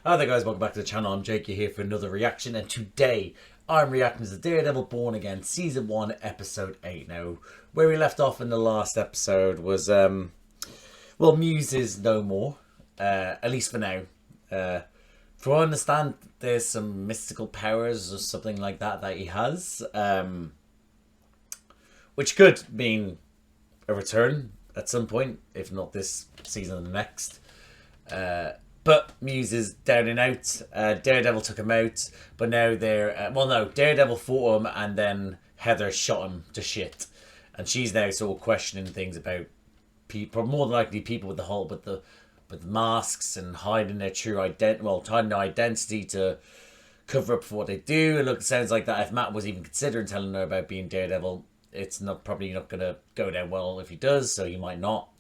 Hi there guys, welcome back to the channel. I'm Jake, you're here for another reaction, and today I'm reacting to Daredevil Born Again Season 1 Episode 8. Now, where we left off in the last episode was, well, Muse is no more, at least for now. From what I understand, there's some mystical powers or something like that he has, which could mean a return at some point, if not this season or the next. But Muse is down and out. Daredevil took him out, but now they're... well, no, Daredevil fought him, and then Heather shot him to shit. And she's now sort of questioning things about people, more than likely people with the whole... with the masks and hiding their true identity... well, hiding their identity to cover up for what they do. It sounds like that if Matt was even considering telling her about being Daredevil, it's probably not going to go down well if he does, so he might not.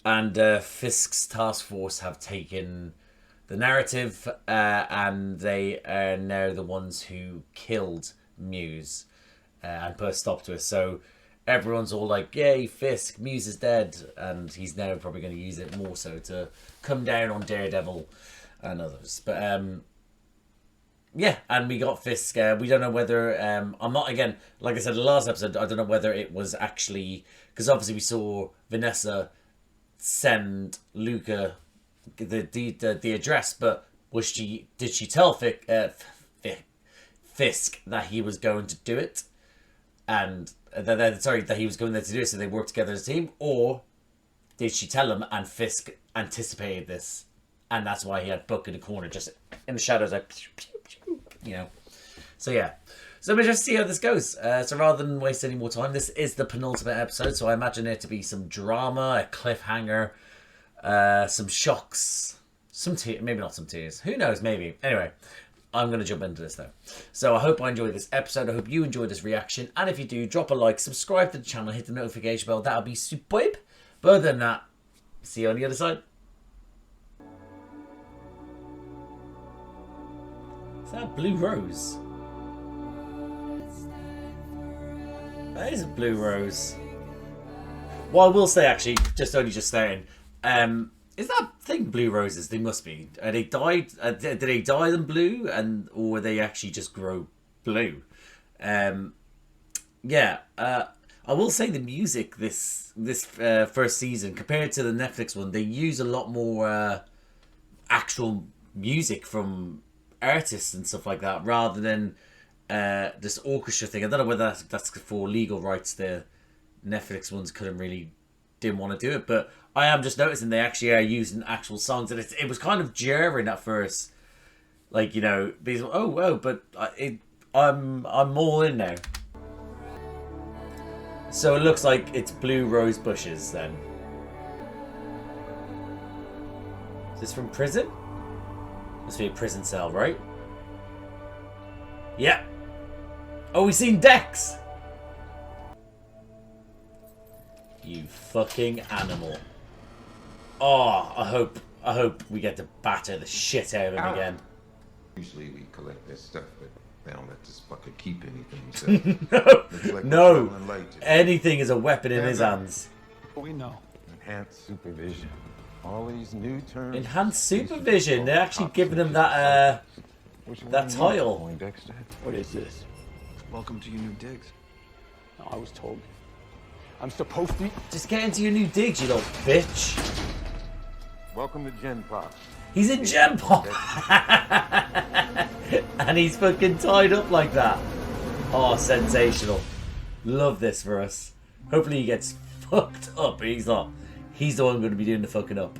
And Fisk's task force have taken the narrative, and they are now the ones who killed Muse and put a stop to it. So everyone's all like, yay, Fisk, Muse is dead. And he's now probably going to use it more so to come down on Daredevil and others. But yeah, and we got Fisk. We don't know whether... I'm not, again, like I said in the last episode, I don't know whether it was actually... because obviously we saw Vanessa send Luca the address, but did she tell Fisk that he was going to do it, and that he was going there to do it, so they worked together as a team, or did she tell him and Fisk anticipated this, and that's why he had Buck in the corner, just in the shadows, like, you know. So yeah. So we'll just see how this goes. So rather than waste any more time, this is the penultimate episode, so I imagine there to be some drama, a cliffhanger, some shocks, some tears, maybe not some tears. Who knows, maybe. Anyway, I'm going to jump into this though. So I hope I enjoyed this episode. I hope you enjoyed this reaction. And if you do, drop a like, subscribe to the channel, hit the notification bell. That'll be superb. But other than that, see you on the other side. Is that a blue rose? That is a blue rose. Well, I will say actually, just starting. Is that thing blue roses? They must be. Are they dyed? Did they dye them blue, or they actually just grow blue? Yeah. I will say the music this first season compared to the Netflix one, they use a lot more actual music from artists and stuff like that, rather than this orchestra thing. I don't know whether that's for legal rights. The Netflix ones didn't want to do it, but I am just noticing they actually are using actual songs, and it was kind of jarring at first, like, you know, these. Oh, but I'm all in now. So it looks like it's blue rose bushes then. Is this from prison? Must be a prison cell, right? Yeah. Oh, we've seen Dex! You fucking animal. Oh, I hope we get to batter the shit out of him again. Usually we collect this stuff, but they don't let this fucker keep anything. So no. Anything is a weapon in his hands. We know. Enhanced supervision. All these new terms. Enhanced supervision. They're actually giving him that tile. What is this? Welcome to your new digs. No, I was told I'm supposed to... Just get into your new digs, you little bitch. Welcome to Gen Pop. He's in Gen Pop. And he's fucking tied up like that. Oh, sensational. Love this for us. Hopefully he gets fucked up, but he's not. He's the one going to be doing the fucking up.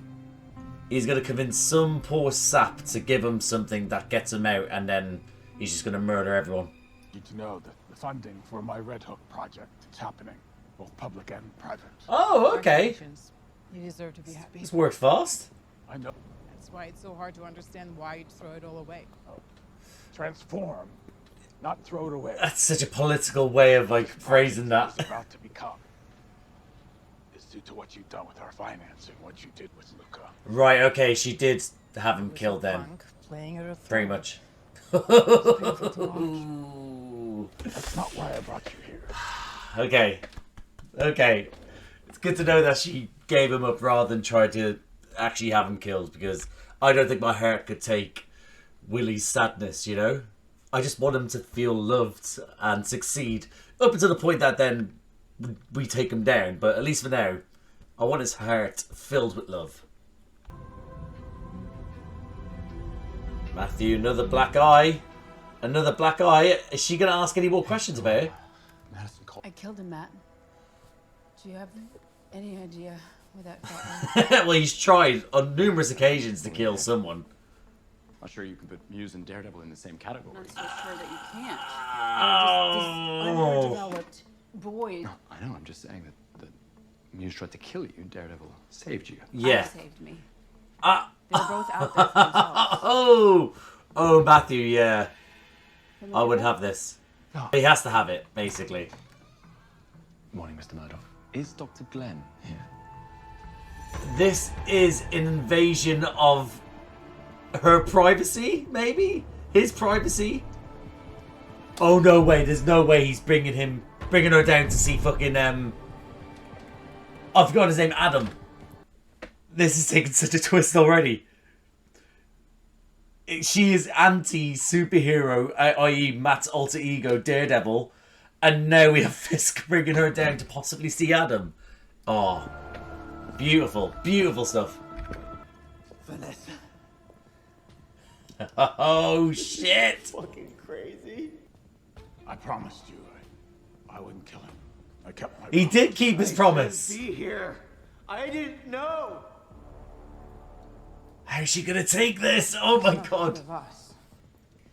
He's going to convince some poor sap to give him something that gets him out, and then he's just going to murder everyone. Need to know that the funding for my Red Hook project is happening, both public and private. Oh, okay. You deserve to be happy. This worked fast. I know. That's why it's so hard to understand why you'd throw it all away. Transform, not throw it away. That's such a political way of like phrasing that. It's about to become is due to what you've done with our financing, what you did with Luca. Right. Okay. She did have him killed then. Playing her Very much. That's not why I brought you here. Okay. It's good to know that she gave him up rather than try to actually have him killed, because I don't think my heart could take Willie's sadness, you know? I just want him to feel loved and succeed up until the point that then we take him down. But at least for now, I want his heart filled with love. Matthew, another black eye. Another black eye. Is she going to ask any more questions about it? Madison called. I killed him, Matt. Do you have any idea where that got me? Well, he's tried on numerous occasions to kill someone. Not sure you can put Muse and Daredevil in the same category. I'm not so sure that you can't. Oh. This underdeveloped boy. No, I know. I'm just saying that Muse tried to kill you. Daredevil saved you. Yeah. Saved me. They were both out there for themselves. Oh, Matthew, yeah. Can we I do would that? have this. No. He has to have it, basically. Morning, Mr. Murdoch. Is Dr. Glenn here? This is an invasion of her privacy, maybe? His privacy? Oh, no way. There's no way he's bringing her down to see fucking, I've forgotten his name, Adam. This is taking such a twist already. She is anti-superhero, i.e. Matt's alter ego, Daredevil. And now we have Fisk bringing her down to possibly see Adam. Oh, beautiful, beautiful stuff. Vanessa. Oh, shit. Fucking crazy. I promised you I wouldn't kill him. I kept my He promise. did keep his promise. Be here. I didn't know. How's she gonna take this? Oh my god. Of us.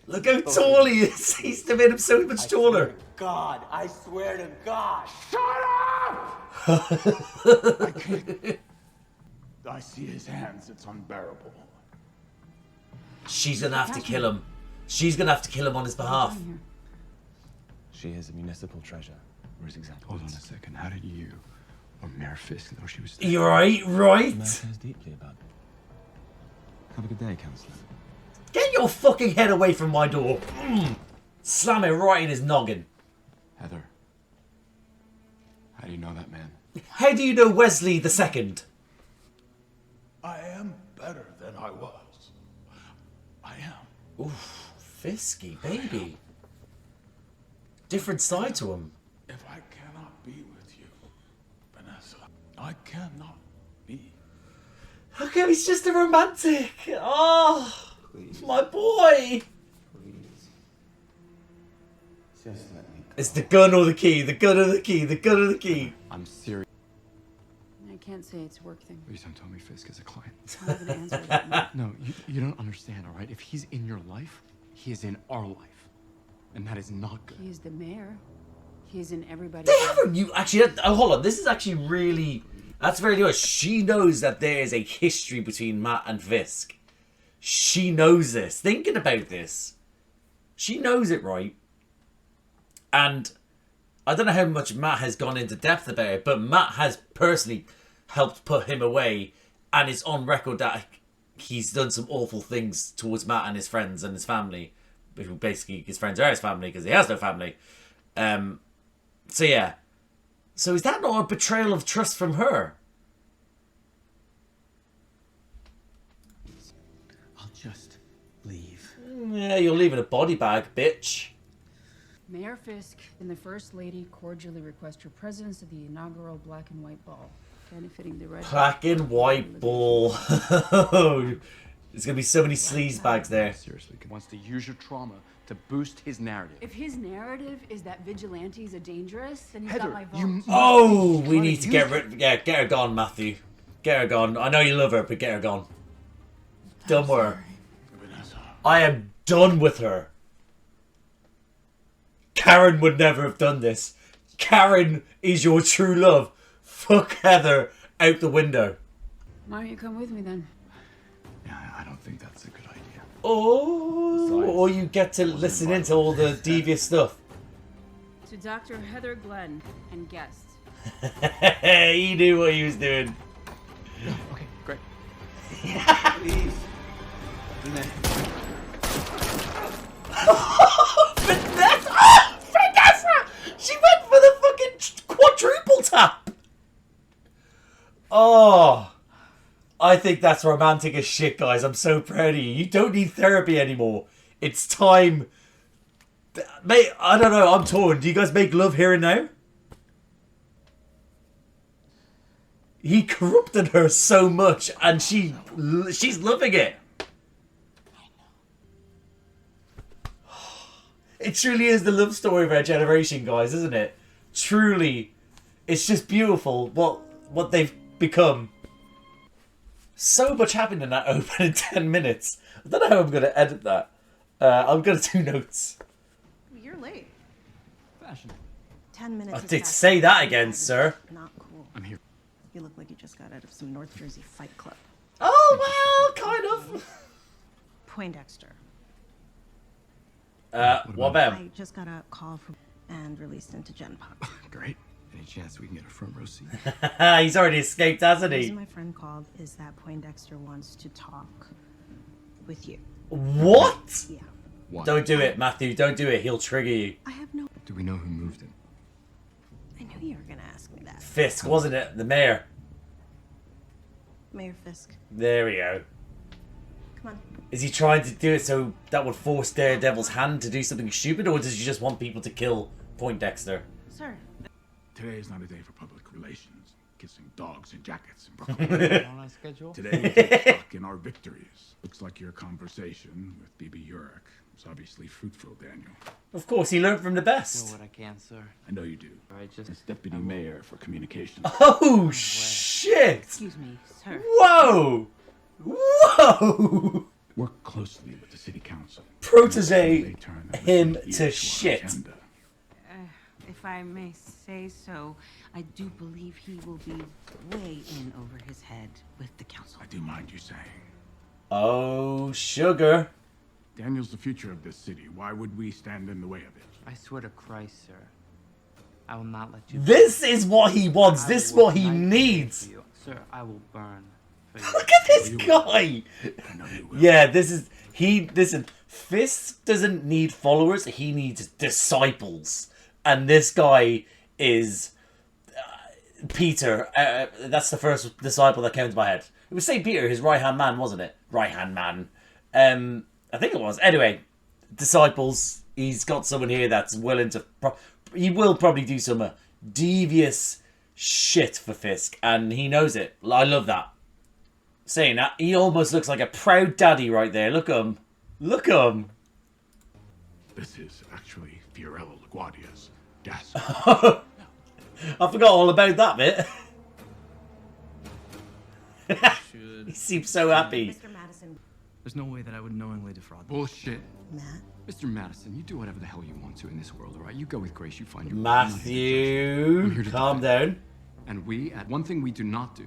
Look how tall he is. He's made him so much taller. God, I swear to God. I can't. I see his hands. It's unbearable. She's gonna have to kill him. She's gonna have to kill him on his behalf. She is a municipal treasure. Where's exactly? Hold on a second. How did you or Mayor Fisk know she was? You're right, right? cares deeply about it. Have a good day, Counselor. Get your fucking head away from my door. Slam it right in his noggin. Heather. How do you know that man? How do you know Wesley the Second? I am better than I was. I am. Oof, Fisky, baby. Different side to him. If I cannot be with you, Vanessa, I cannot be. Look how he's just a romantic. Oh, my boy. Please. Just let me go. It's the gun or the key, the gun or the key, the gun or the key. I'm serious. I can't say it's a work thing. Please don't tell me Fisk is a client. I'm not gonna answer that. Matt. No, you don't understand, all right? If he's in your life, he is in our life. And that is not good. He is the mayor. He's in everybody's They life. haven't. You actually. Oh, hold on. This is actually really. That's very good. She knows that there is a history between Matt and Fisk. She knows this. Thinking about this, she knows it, right? And I don't know how much Matt has gone into depth about it, but Matt has personally helped put him away, and it's on record that he's done some awful things towards Matt and his friends and his family. Who basically his friends are his family because he has no family. So yeah. So is that not a betrayal of trust from her? I'll just leave. Yeah, you're leaving a body bag, bitch. Mayor Fisk and the First Lady cordially request your presence at the inaugural Black and White Ball. Kind of fitting the red. Black and white ball. There's gonna be so many sleaze bags there. Seriously, he wants to use your trauma to boost his narrative. If his narrative is that vigilantes are dangerous, then he's Heather, got my vote. you- Oh, we Trying need to to get use rid. Yeah, get her gone, Matthew. Get her gone. I know you love her, but get her gone. Done with her. Vanessa, I am done with her. Karen would never have done this. Karen is your true love. Fuck Heather out the window. Why don't you come with me then? Yeah, I don't think that's a good idea. Oh, or you get to listen into all the devious stuff. To Dr. Heather Glenn and guests. He knew what he was doing. Okay, great. Please. Vanessa! She went for the fucking quadruple tap! Oh. I think that's romantic as shit, guys. I'm so proud of you. You don't need therapy anymore. It's time. Mate, I don't know. I'm torn. Do you guys make love here and now? He corrupted her so much, and she's loving it. It truly is the love story of our generation, guys, isn't it? Truly, it's just beautiful what they've become. So much happened in that open in 10 minutes. I don't know how I'm going to edit that. I'm going to do notes. You're late. Fashion. 10 minutes. I is did fast. say that again, sir. Not cool. I'm here. You look like you just got out of some North Jersey fight club. Oh, well, kind of. Poindexter. What about? I just got a call from and released into Gen Pop. Great. Any chance we can get a front row seat? He's already escaped, hasn't The he? reason my friend called is that Poindexter wants to talk with you. What? Yeah. Why? Don't do it, Matthew. Don't do it. He'll trigger you. I have no... Do we know who moved him? I knew you were going to ask me that. Fisk, wasn't it? The mayor. Mayor Fisk. There we go. Come on. Is he trying to do it so that would force Daredevil's hand to do something stupid, or does he just want people to kill Poindexter? Sir. Today is not a day for public relations, kissing dogs in jackets in Brooklyn. On our schedule? Today we take stock in our victories. Looks like your conversation with BB Urich was obviously fruitful, Daniel. Of course, he learned from the Do best. what I can, sir. I know you do. I just As deputy mayor for communications. Oh, shit! Excuse me, sir. Whoa! Whoa! Work closely with the city council. Protege They turn that him missing to ear our shit. agenda. If I may say so, I do believe he will be way in over his head with the council. I do mind you saying. Oh, sugar. Daniel's the future of this city. Why would we stand in the way of it? I swear to Christ, sir. I will not let you. This is what he wants. I This is will what he ignite the needs. flame for you. Sir, I will burn for you. Look at this guy. I know you will. Yeah, listen, Fisk doesn't need followers, he needs disciples. And this guy is Peter. That's the first disciple that came to my head. It was St. Peter, his right-hand man, wasn't it? Right-hand man. I think it was. Anyway, disciples. He's got someone here that's willing to... he will probably do some devious shit for Fisk, and he knows it. I love that. Saying that, he almost looks like a proud daddy right there. Look at him. Look at him. This is actually Fiorello LaGuardia's gas. I forgot all about that bit. He seems so happy. Mr. Madison. There's no way that I would knowingly defraud them. Bullshit. Matt. Mr. Madison, you do whatever the hell you want to in this world, all right? You go with grace, you find your... Matthew, I'm here to calm defend. down. And one thing we do not do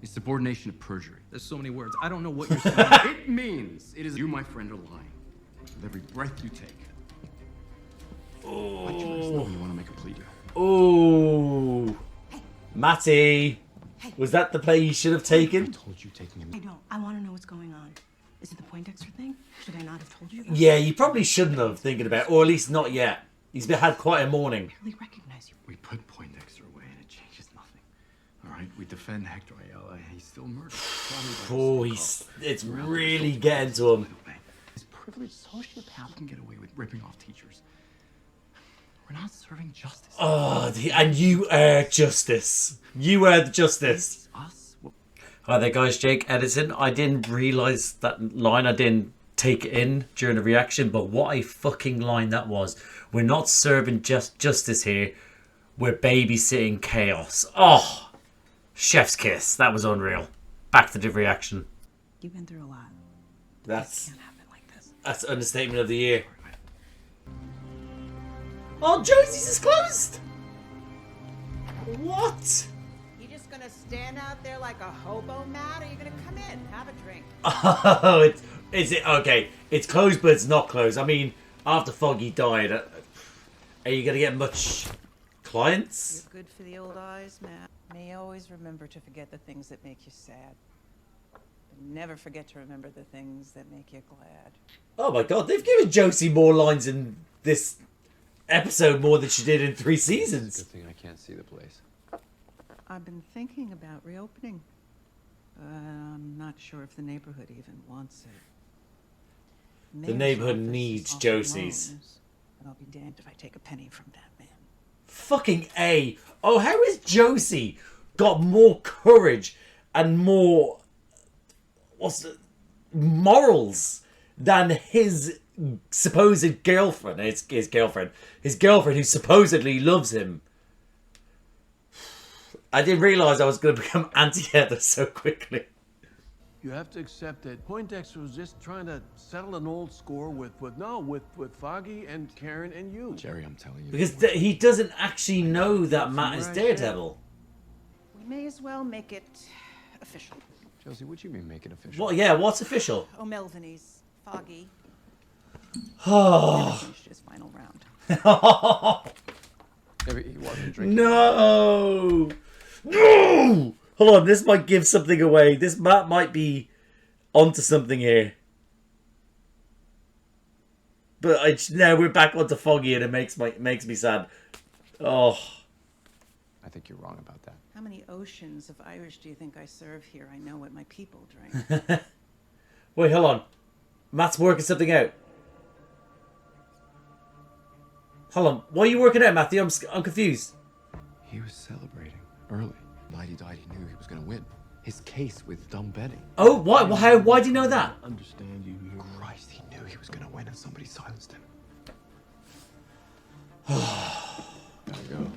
is subordination of perjury. There's so many words. I don't know what you're saying. It means it is you, my friend, are lying. With every breath you take. Like your last note when you want to make a plea deal. Ooh. Matty. Was that the play you should have I taken? told you taking him. I don't. I want to know what's going on. Is it the Poindexter thing? Should I not have told you that? Yeah, you probably shouldn't have, thinking about it, or at least not yet. He's had quite a morning. I barely recognize you. We put Poindexter away and it changes nothing. All right, we defend Hector Ayala and he's still murdered. Oh, it's really getting to him. This privileged sociopath can get away with ripping off teachers. We're not serving justice. Oh, and you are justice. You are the justice. Us? Well, Hi there, guys. Jake Edison. I didn't realise that line. I didn't take it in during the reaction, but what a fucking line that was. We're not serving justice here. We're babysitting chaos. Oh, chef's kiss. That was unreal. Back to the reaction. You've been through a lot. That's Can't happen like this. understatement of the year. Oh, Josie's is closed. What? You just gonna stand out there like a hobo, Matt? Or are you gonna come in, have a drink? Oh, is it okay? It's closed, but it's not closed. I mean, after Foggy died, are you gonna get much clients? You're good for the old eyes, Matt. May you always remember to forget the things that make you sad. But never forget to remember the things that make you glad. Oh my god, they've given Josie more lines in this episode more than she did in 3 seasons. good thing I can't see the place. I've been thinking about reopening. But I'm not sure if the neighborhood even wants it. The Mayor's neighborhood office is needs offering Josie's. loans, but I'll be damned if I take a penny from that man. Fucking A. Oh, how has Josie got more courage and more morals than his supposed girlfriend? His girlfriend who supposedly loves him. I didn't realise I was going to become anti-Heather so quickly. You have to accept that Poindexter was just trying to settle an old score with Foggy and Karen and you. Jerry, I'm telling you. Because he doesn't actually know that Matt is Daredevil. We may as well make it official. Josie, what do you mean make it official? What? Yeah, what's official? O'Melveny's Foggy Oh. never finished his final round. He wasn't drinking. No! No! Hold on, this might give something away. This Matt might be onto something here. But now we're back onto Foggy and it makes me sad. Oh. I think you're wrong about that. How many oceans of Irish do you think I serve here? I know what my people drink. Wait, hold on. Matt's working something out. Hold on. What are you working out, Matthew? I'm confused. He was celebrating early. Night he died, he knew he was going to win. His case with dumb betting. Oh, why? Why do you know that? Understand you. Christ, he knew he was going to win and somebody silenced him. Gotta go.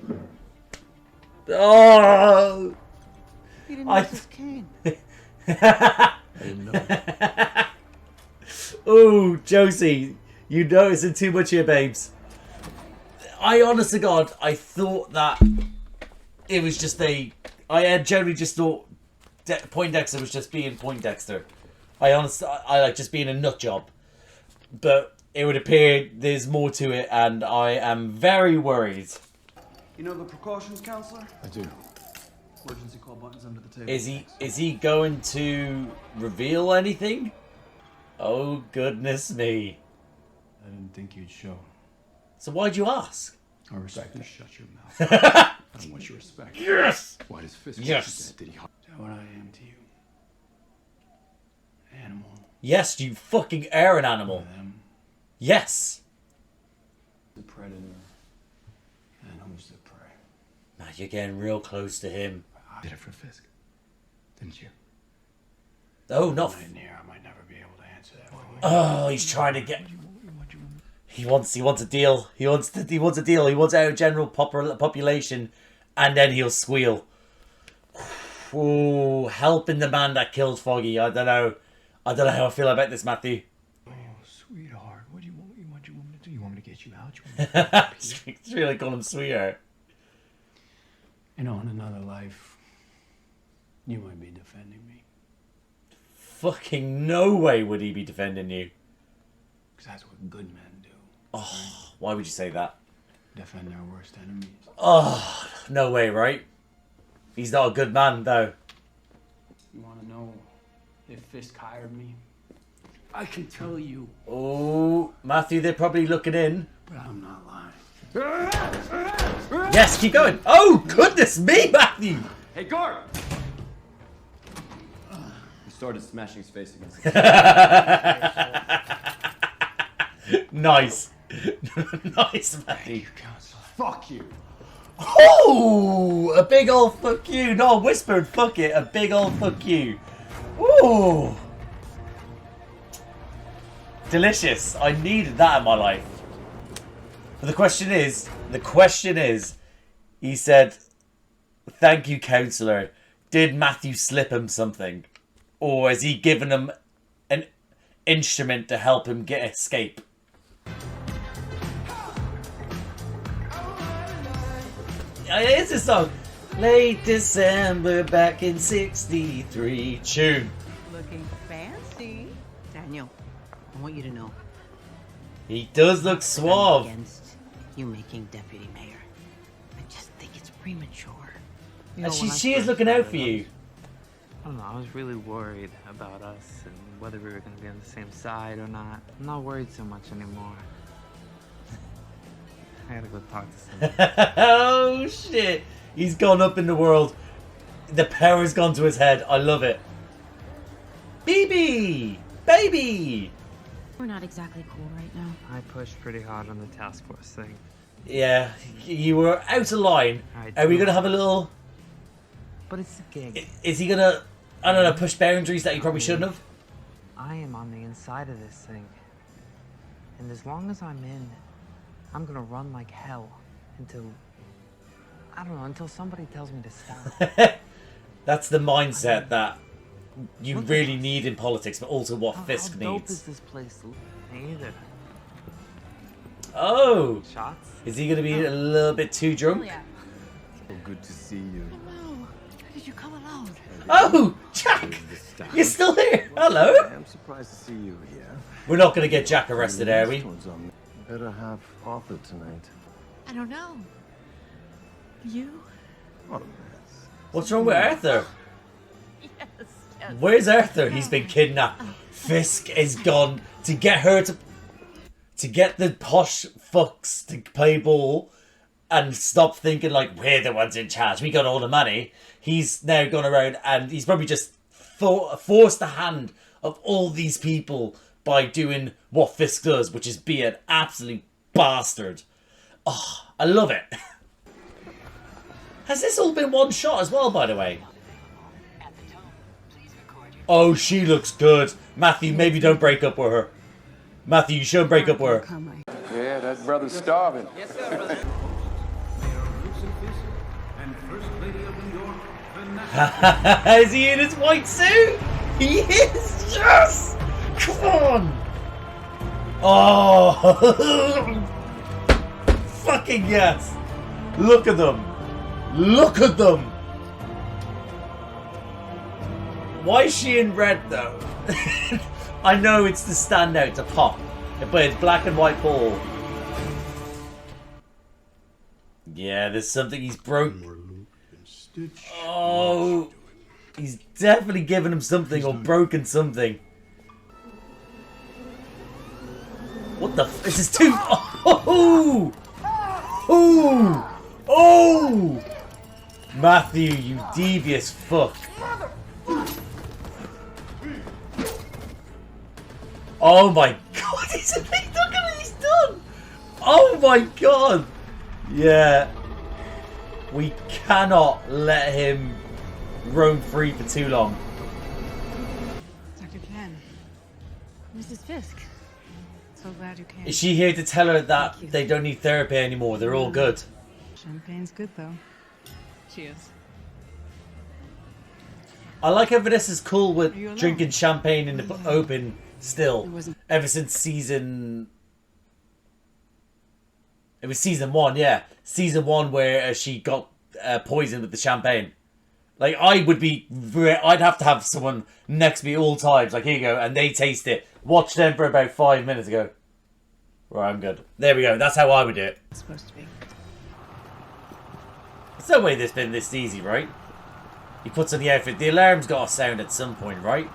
Oh! He didn't use his cane. I didn't know. Oh, Josie, you noticing too much here, babes. I, honest to God, I thought that it was just I generally just thought Poindexter was just being Poindexter. I like just being a nut job. But it would appear there's more to it, and I am very worried. You know the precautions, counselor? I do. Emergency call buttons under the table. Is he going to reveal anything? Oh, goodness me. I didn't think you'd show. So why'd you ask? I respect you. Shut your mouth. I don't want your respect. Yes! Why does Fisk Yes! did he? Is that what I am to you? Animal. Yes, you fucking are an animal. One of them. Yes! The predator. And who's the prey? Now you're getting real close to him. I did it for Fisk. Didn't you? Oh, not... Near, I might never be able to answer that. Oh, he's trying to get... He wants a deal. He wants a deal. He wants out of general population, and then he'll squeal. Oh, helping the man that killed Foggy. I don't know how I feel about this, Matthew. Oh, sweetheart, what do you want me to do? You want me to get you out? You want me to It's really call him sweetheart. You know, in another life, you might be defending me. Fucking no way would he be defending you. Because that's what good men do. Oh, why would you say that? Defend their worst enemies. Oh, no way, right? He's not a good man, though. You want to know if Fisk hired me? I can tell you. Oh, Matthew, they're probably looking in. But I'm not lying. Yes, keep going. Oh, goodness me, Matthew. Hey, Guard! He started smashing his face against the Nice. Nice, Matthew. Fuck you. Oh, a big old fuck you. Not a whispered fuck it. A big old fuck you. Ooh. Delicious. I needed that in my life. But the question is, he said, thank you, counsellor. Did Matthew slip him something? Or has he given him an instrument to help him escape? It's a song. Late December back in '63. Tune. Looking fancy. Daniel, I want you to know. He does look suave. I'm against you making deputy mayor. I just think it's premature. And she is looking out for you. I don't know, I was really worried about us and whether we were going to be on the same side or not. I'm not worried so much anymore. I gotta go talk to someone. Oh shit! He's gone up in the world. The power's gone to his head. I love it. BB! Baby! We're not exactly cool right now. I pushed pretty hard on the task force thing. Yeah, you were out of line. I Are we do. going to have a little... But it's a gig. Is he going to, I don't know, push boundaries that he probably shouldn't have? I am on the inside of this thing. And as long as I'm in, I'm gonna run like hell until, I don't know, until somebody tells me to stop. That's the mindset that you really need in politics, but also what Fisk How dope needs. is this place? Either. Oh! Shots? Is he going to be a little bit too drunk? So good to see you. Hello. How did you come alone? Oh! Jack! You're still here! Hello! I'm surprised to see you here. We're not going to get Jack arrested, are we? Better have Arthur tonight. I don't know. You? What a mess. What's wrong with Arthur? Yes. Where's Arthur? He's been kidnapped. Fisk is gone to get her to get the posh fucks to play ball and stop thinking like we're the ones in charge. We got all the money. He's now gone around and he's probably just forced the hand of all these people by doing what Fisk does, which is be an absolute bastard. Oh, I love it. Has this all been one shot as well, by the way? Oh, she looks good. Matthew, maybe don't break up with her. Matthew, you shouldn't break up with her. Yeah, that brother's starving. And First Lady of New York, Vanessa. Is he in his white suit? He is! Yes! Come on! Oh! Fucking yes! Look at them! Look at them! Why is she in red though? I know it's the standout to pop, but it's black and white ball. Yeah, there's something he's broke. Oh, he's definitely given him something or broken something. What the? This is too. Oh, oh, oh! Matthew, you devious fuck. Oh my god, look at what he's done! Oh my god! Yeah. We cannot let him roam free for too long. Dr. Ken. Mrs. Fisk. So glad you came. Is she here to tell her that they don't need therapy anymore? They're all good. Champagne's good though. Cheers. I like how Vanessa's cool with Are you alone? drinking champagne in the open still. Ever since season... It was season 1, yeah. Season 1 where she got poisoned with the champagne. Like, I would be... I'd have to have someone next to me all times. Like, here you go. And they taste it. Watch them for about 5 minutes ago. Right, I'm good. There we go. That's how I would do it. It's supposed to be. There's no way this been this easy, right? He puts on the outfit. The alarm's got to sound at some point, right?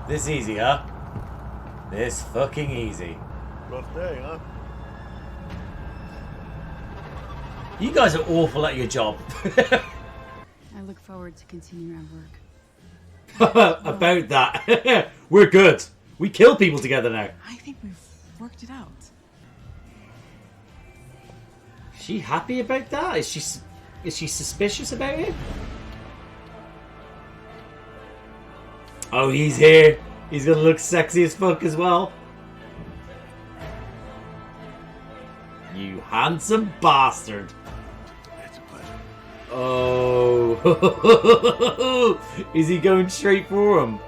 This easy, huh? This fucking easy. Rough day, huh? You guys are awful at your job. I look forward to continuing our work. About that. We're good. We kill people together now. I think we've worked it out. Is she happy about that? Is she suspicious about it? Oh, he's here. He's gonna look sexy as fuck as well. You handsome bastard. It's a pleasure. Oh. Is he going straight for him?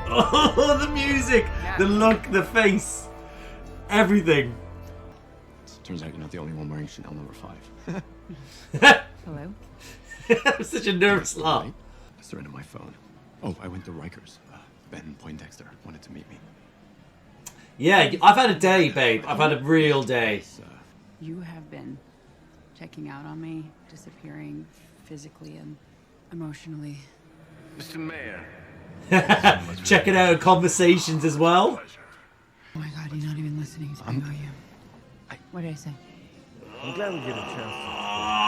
Oh, the music, the look, the face, everything. Turns out you're not the only one wearing Chanel number 5. Hello? That was such a nervous laugh. I surrendered my phone. Oh, I went to Rikers. Ben Poindexter wanted to meet me. Yeah, I've had a day, babe. I've had a real day. You have been checking out on me, disappearing physically and emotionally. Mr. Mayor. Checking out conversations as well. Oh my god, you're not even listening to me, are you? What did I say? I'm glad we get a chance.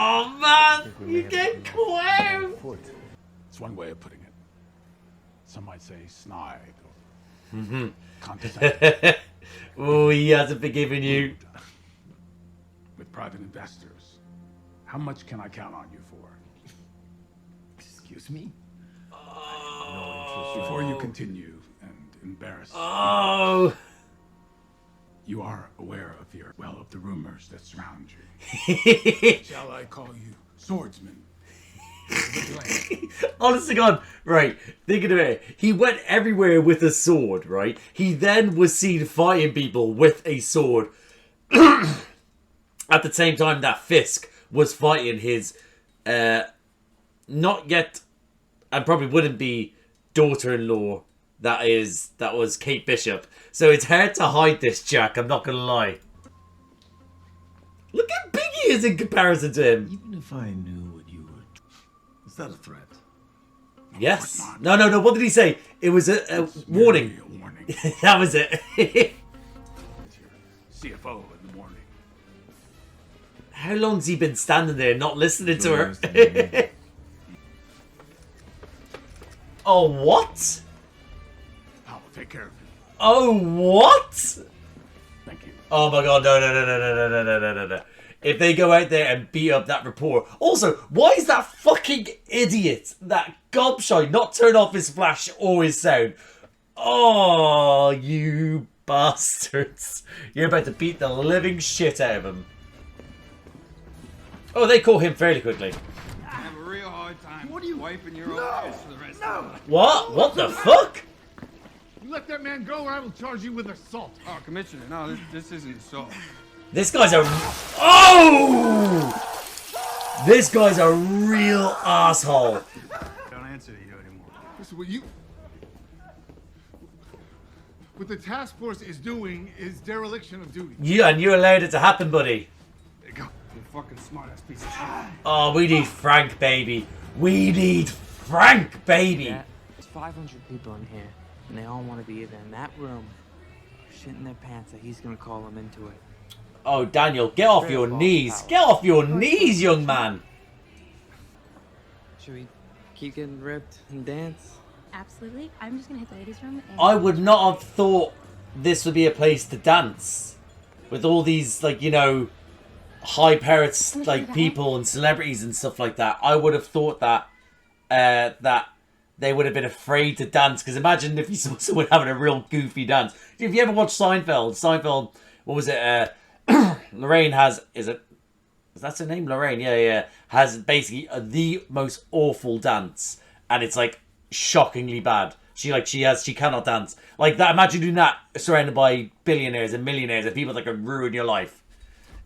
Oh man, you get clown. It's one way of putting it. Some might say snide or Mhm. condescending. Oh, he hasn't forgiven you. With private investors, how much can I count on you for? Excuse me? Before you continue and embarrass Oh. you are aware of the rumors that surround you. Shall I call you swordsman? Honest to God, right, thinking of it, he went everywhere with a sword, right? He then was seen fighting people with a sword at the same time that Fisk was fighting his, not yet, and probably wouldn't be, daughter-in-law that was Kate Bishop. So it's hard to hide this, Jack, I'm not gonna lie. Look how big he is in comparison to him. Even if I knew what you were... Is that a threat? Yes. No. What did he say? It was a warning. A warning. That was it. CFO in the morning. How long's he been standing there not listening to her? Oh, what? I'll take care of you. Oh, what? Thank you. Oh my god, no. If they go out there and beat up that reporter. Also, why is that fucking idiot, that gobshite, not turn off his flash or his sound? Oh, you bastards. You're about to beat the living shit out of him. Oh, they caught him fairly quickly. I have a real hard time wiping your own ass for the rest of the night. What? What the fuck? You let that man go or I will charge you with assault. Oh, Commissioner, no, this isn't assault. This guy's a... Oh! This guy's a real asshole. Don't answer to you anymore. Listen, what the task force is doing is dereliction of duty. Yeah, and you allowed it to happen, buddy. There you go. You fucking smart-ass piece of shit. Oh, we need Frank, baby. We need Frank, baby. Yeah, there's 500 people in here, and they all want to be either in that room or shitting their pants that he's gonna call them into it. Oh, Daniel, get off your knees. Get off your knees, young man. Should we keep getting ripped and dance? Absolutely. I'm just gonna hit the ladies' room. And I would not have thought this would be a place to dance. With all these, like, you know, high-powered, like, people and celebrities and stuff like that. I would have thought that, that they would have been afraid to dance. Because imagine if you saw someone having a real goofy dance. If you ever watched Seinfeld, what was it, Lorraine has, is that her name? Lorraine, yeah. Has basically the most awful dance. And it's like shockingly bad. She cannot dance. Like that, imagine doing that surrounded by billionaires and millionaires and people that can ruin your life.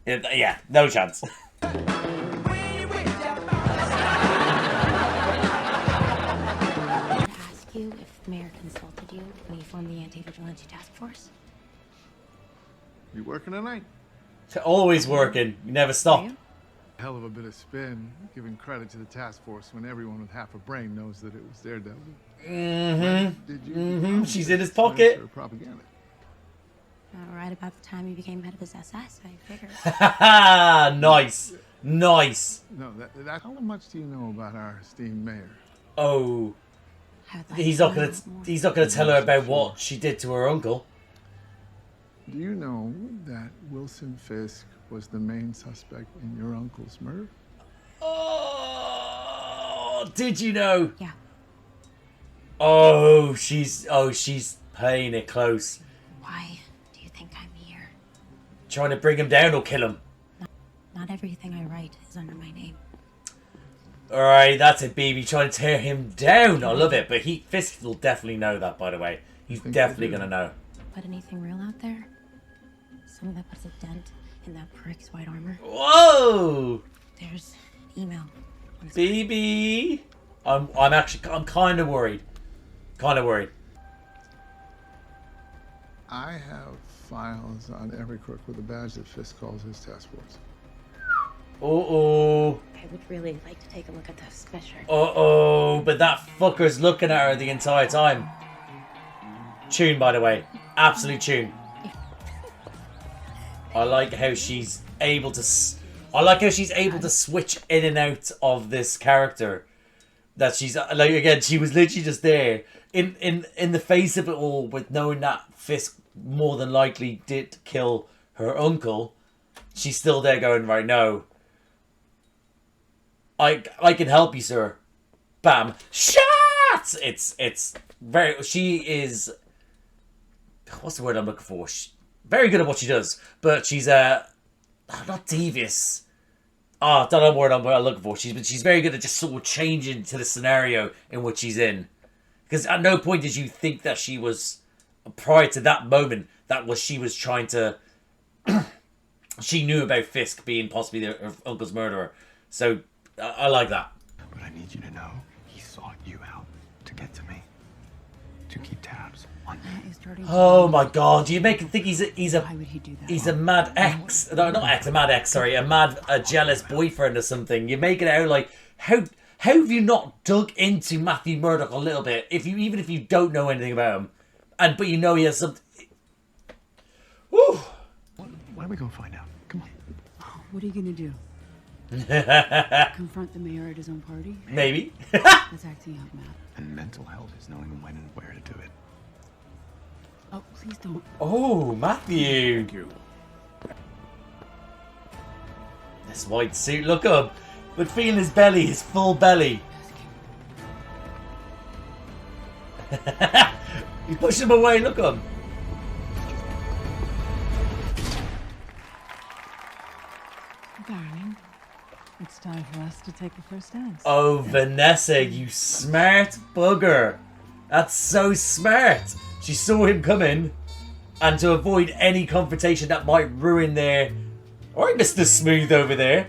Yeah, no chance. Ask you if the mayor consulted you when you formed the anti-vigilante task force. You working tonight? Always working. You never stop. Hell of a bit of spin, giving credit to the task force when everyone with half a brain knows that it was Daredevil. She's in his pocket. Propaganda. Right about the time you became head of his SS, I figured. Nice. No, how much do you know about our esteemed mayor? Oh, he's not gonna tell her about what she did to her uncle. Do you know that Wilson Fisk was the main suspect in your uncle's murder? Oh, did you know? Yeah. Oh, she's playing it close. Why do you think I'm here? Trying to bring him down or kill him. Not everything I write is under my name. Alright, that's it, baby. Trying to tear him down. I love it. But Fisk will definitely know that, by the way. He's definitely going to know. But anything real out there? Something that puts a dent in that prick's white armor? Whoa! There's an email. Baby! I'm kind of worried. I have files on every crook with a badge that Fisk calls his task force. Uh-oh. I would really like to take a look at this special. Uh-oh. But that fucker's looking at her the entire time. Tune, by the way. Absolute tune. I like how she's able to... I like how she's able to switch in and out of this character. That she's like, again, she was literally just there in the face of it all, with knowing that Fisk more than likely did kill her uncle. She's still there going, right, no, I can help you, sir. Bam. Shots! It's very... She is... What's the word I'm looking for? Very good at what she does. But she's, not devious. I don't know what I'm looking for. She's very good at just sort of changing to the scenario in which she's in. Because at no point did you think that she was... Prior to that moment, she was trying to... She knew about Fisk being possibly her uncle's murderer. So, I like that. But I need you to know, he sought you out to get to me. To keep tabs on me. Oh my god, you make him think he's a Why would he do that? he's a mad ex. No, not ex, a mad ex, sorry. A jealous boyfriend or something. You make it out like, how have you not dug into Matthew Murdoch a little bit? Even if you don't know anything about him. But you know he has something. Woo! What are we gonna find out? Come on. What are you gonna do? Confront the mayor at his own party? Maybe. That's acting out, Matt. And mental health is knowing when and where to do it. Oh, please don't. Oh, Matthew. Thank you. This white suit, look up. But feeling his belly, his full belly. You push him away, look up. Darling, it's time for us to take the first dance. Oh, Vanessa, you smart bugger. That's so smart. She saw him coming, and to avoid any confrontation that might ruin their... Alright, Mr. Smooth over there.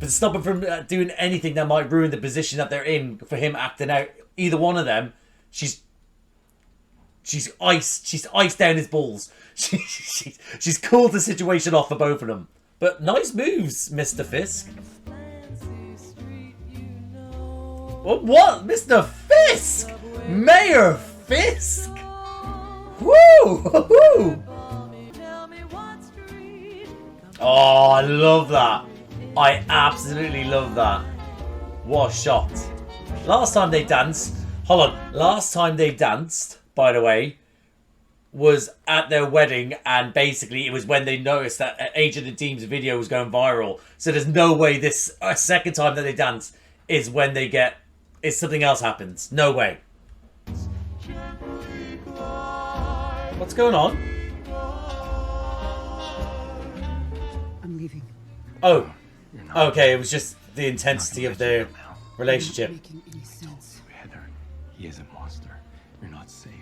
But to stop him from doing anything that might ruin the position that they're in, for him acting out either one of them, she's iced down his balls. She's cooled the situation off for both of them. But nice moves, Mr. Fisk. What? Mr. Fisk? Mayor Fisk? Woo! Woo! Oh, I love that. I absolutely love that. What a shot. Last time they danced... Hold on. Last time they danced, by the way, was at their wedding, and basically it was when they noticed that Agent of Team's video was going viral. So there's no way this second time that they dance is when they get... Is something else happens. No way. What's going on? I'm leaving. Oh. Okay, it was just the intensity of their relationship. Not making any sense. Heather, he is a monster. You're not safe.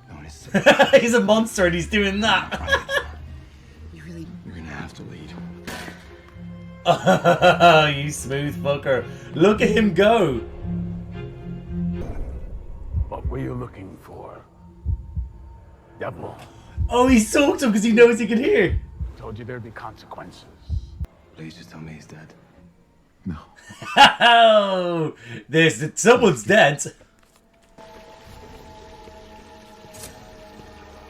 No one is safe. He's a monster and he's doing that. You really... You're gonna have to lead. You smooth fucker. Look at him go. What were you looking for? Devil. Oh, he's talked to him because he knows he can hear. Told you there'd be consequences. Please just tell me he's dead. No. Oh, someone's dead.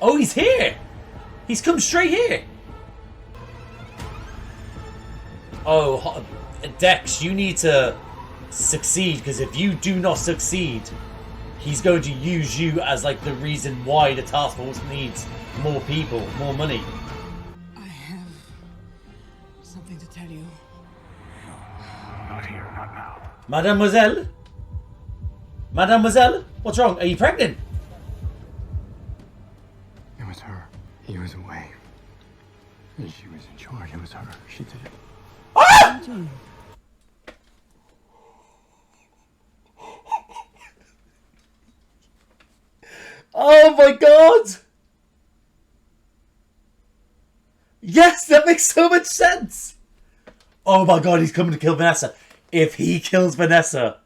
Oh, he's here. He's come straight here. Oh, Dex, you need to succeed, because if you do not succeed, he's going to use you as like the reason why the task force needs more people, more money. I have something to tell you. Not here, not now. Mademoiselle? Mademoiselle? What's wrong? Are you pregnant? It was her. He was away. And she was in charge. It was her. She did it. Ah! Oh my god! Yes, that makes so much sense! Oh my god, he's coming to kill Vanessa. If he kills Vanessa...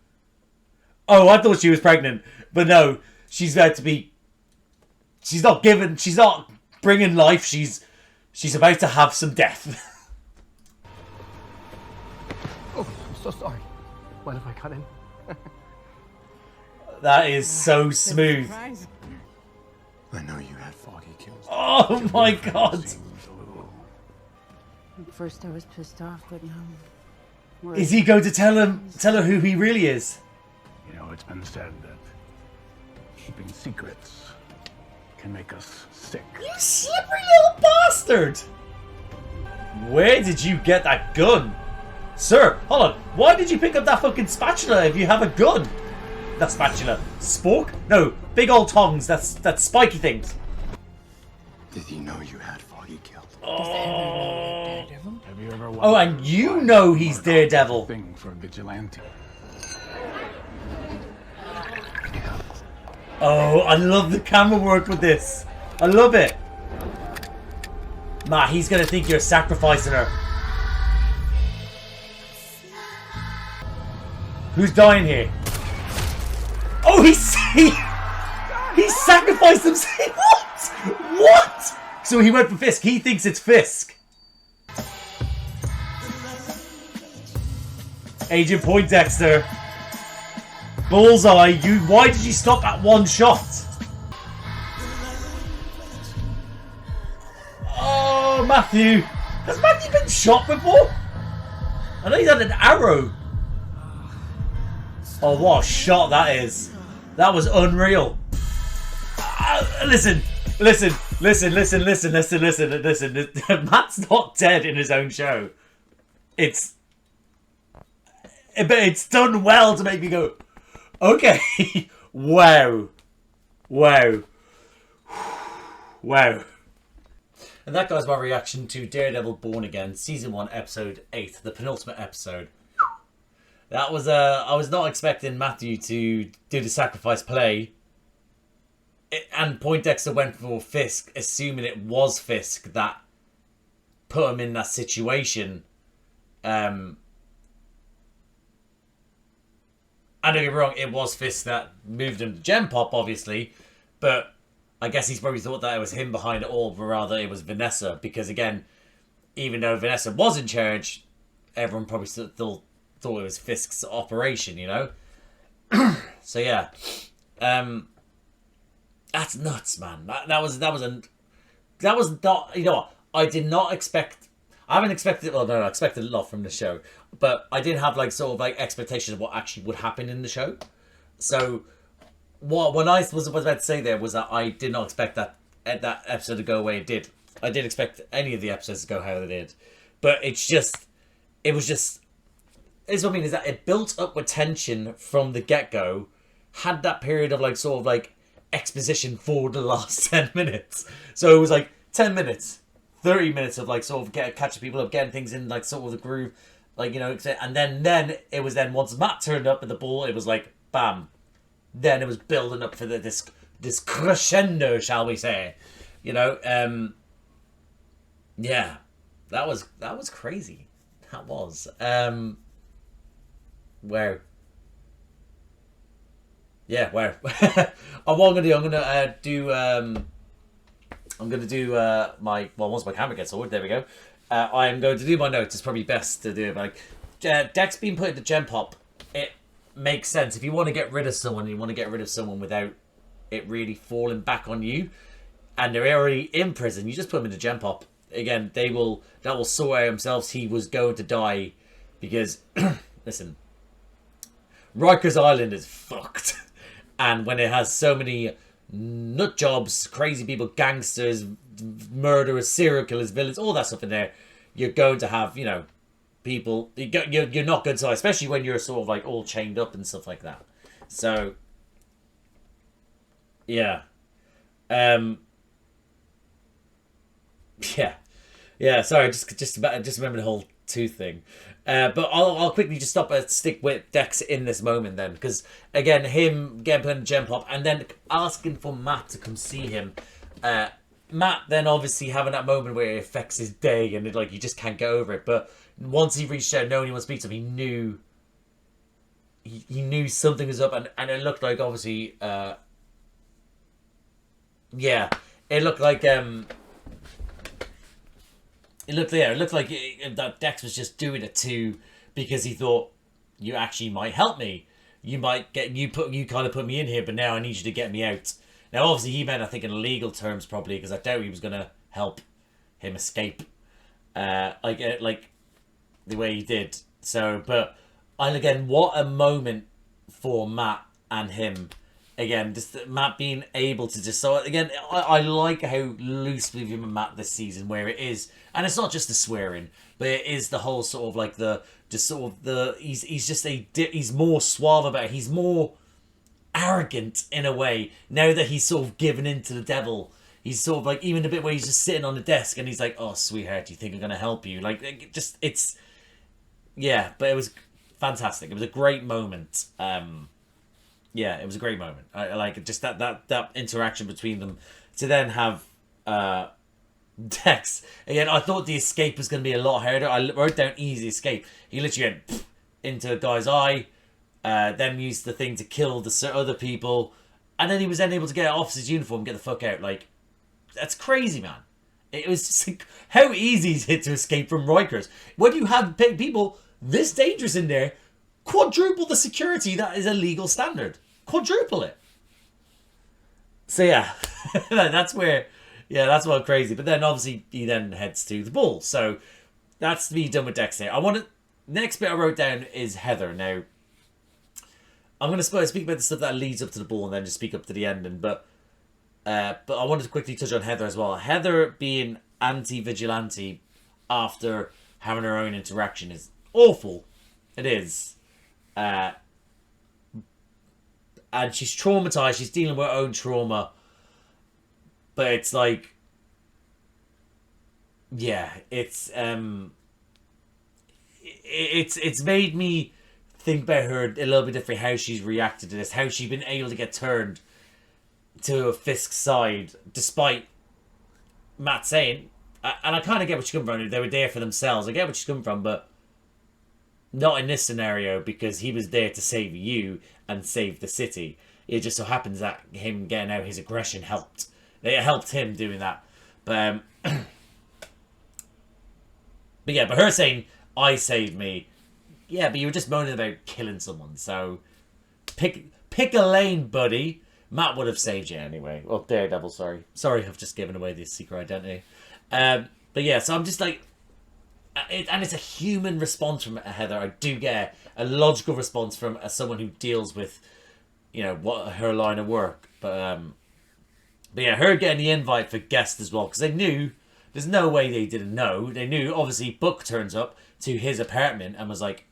Oh, I thought she was pregnant. But no, she's about to be... She's not bringing life, she's about to have some death. Oh, I'm so sorry. Mind if I cut in? That is so smooth. I know you had foggy kills. Oh my god. At first I was pissed off, but now... I'm Is he going to tell her who he really is? You know, it's been said that keeping secrets can make us sick. You slippery little bastard! Where did you get that gun? Sir, hold on. Why did you pick up that fucking spatula if you have a gun? That spatula. Spork? No, big old tongs. That's spiky things. Did you know you had Foggy killed? Oh. Have you ever Oh, and you know he's Daredevil. Thing for a vigilante. Oh, I love the camera work with this. I love it. Matt, he's gonna think you're sacrificing her. Who's dying here? Oh, he sacrificed himself. What? What? So he went for Fisk. He thinks it's Fisk. Agent Poindexter. Bullseye. Why did you stop at one shot? Oh, Matthew. Has Matthew been shot before? I know he's had an arrow. Oh, what a shot that is. That was unreal. Listen. Matt's not dead in his own show. But it's done well to make me go, okay. Wow. And that guys my reaction to Daredevil Born Again, Season 1, Episode 8, the penultimate episode. That was, I was not expecting Matthew to do the sacrifice play. And Poindexter went for Fisk, assuming it was Fisk that put him in that situation. And don't get me wrong, it was Fisk that moved him to Gem Pop, obviously. But I guess he's probably thought that it was him behind it all, but rather it was Vanessa. Because again, even though Vanessa was in charge, everyone probably still thought it was Fisk's operation, you know? So yeah. That's nuts, man. That was not, you know what? I did not expect, I haven't expected, well no, I expected a lot from the show, but I did have like sort of like expectations of what actually would happen in the show. So when I was about to say there was that I did not expect that episode to go away it did. I did expect any of the episodes to go how they did. But it was just, is what I mean, is that it built up with tension from the get-go, had that period of like sort of like exposition for the last 10 minutes. So it was like 10 minutes, 30 minutes of like sort of catching people up, getting things in like sort of the groove, like, you know, and then it was then once Matt turned up at the ball, it was like bam. Then it was building up for this crescendo, shall we say. You know, yeah. That was crazy. That was. Wow. Yeah, wow. What I'm gonna do, I'm gonna do my, well, once my camera gets sorted, there we go. I'm going to do my notes. It's probably best to do it like Dex being put into Gem Pop. It makes sense if you want to get rid of someone. You want to get rid of someone without it really falling back on you, and they're already in prison. You just put them into Gem Pop. Again, that will sort out themselves. He was going to die because listen, Rikers Island is fucked. And when it has so many nut jobs, crazy people, gangsters, murderers, serial killers, villains, all that stuff in there, you're going to have, you know, people, you're not going to, especially when you're sort of like all chained up and stuff like that. So, yeah. Yeah, sorry, just remember the whole tooth thing. But I'll quickly just stick with Dex in this moment then, because again, him getting put in Gem Pop and then asking for Matt to come see him. Matt then obviously having that moment where it affects his day and like he just can't get over it. But once he reached out, no one wants to speak to him, he knew something was up, and it looked like obviously, yeah, it looked like It looked like that Dex was just doing it too because he thought, you actually might help me. You might you kind of put me in here, but now I need you to get me out. Now, obviously, he meant, I think, in legal terms probably, because I doubt he was going to help him escape. like the way he did. So, but and again, what a moment for Matt and him. Again, just Matt being able to just so again, I like how loose with him and Matt this season, where it is, and it's not just the swearing, but it is the whole sort of like the just sort of the he's just he's more suave about it. He's more arrogant in a way now that he's sort of given in to the devil. He's sort of like even the bit where he's just sitting on the desk and he's like, "Oh, sweetheart, do you think I'm gonna help you?" Like just it's yeah, but it was fantastic. It was a great moment. Yeah, it was a great moment. I like just that interaction between them to then have Dex again. I thought the escape was going to be a lot harder. I wrote down easy escape. He literally went into a guy's eye, then used the thing to kill the other people, and then he was then able to get off his uniform and get the fuck out. Like that's crazy, man. It was just like, how easy is it to escape from Rikers when you have people this dangerous in there? Quadruple the security that is a legal standard. Quadruple it. So yeah, that's where, yeah, that's what crazy. But then obviously he then heads to the ball. So that's me done with Dex here. Next bit I wrote down is Heather. Now, I'm going to speak about the stuff that leads up to the ball and then just speak up to the ending. But I wanted to quickly touch on Heather as well. Heather being anti-vigilante after having her own interaction is awful. It is. And she's traumatized. She's dealing with her own trauma. But it's like, yeah, it's made me think about her a little bit different. How she's reacted to this. How she's been able to get turned to a Fisk's side, despite Matt saying, and I kind of get what she's coming from. They were there for themselves. I get what she's coming from, but not in this scenario, because he was there to save you and save the city. It just so happens that him getting out his aggression helped. It helped him doing that. But yeah, but her saying, I saved me. Yeah, but you were just moaning about killing someone. So pick a lane, buddy. Matt would have saved you anyway. Oh, Daredevil, sorry. Sorry, I've just given away the secret identity. But yeah, so I'm just like, and it's a human response from Heather. I do get a logical response from someone who deals with, what her line of work. But yeah, her getting the invite for guests as well, because they knew, there's no way they didn't know. They knew, obviously, Buck turns up to his apartment and was like,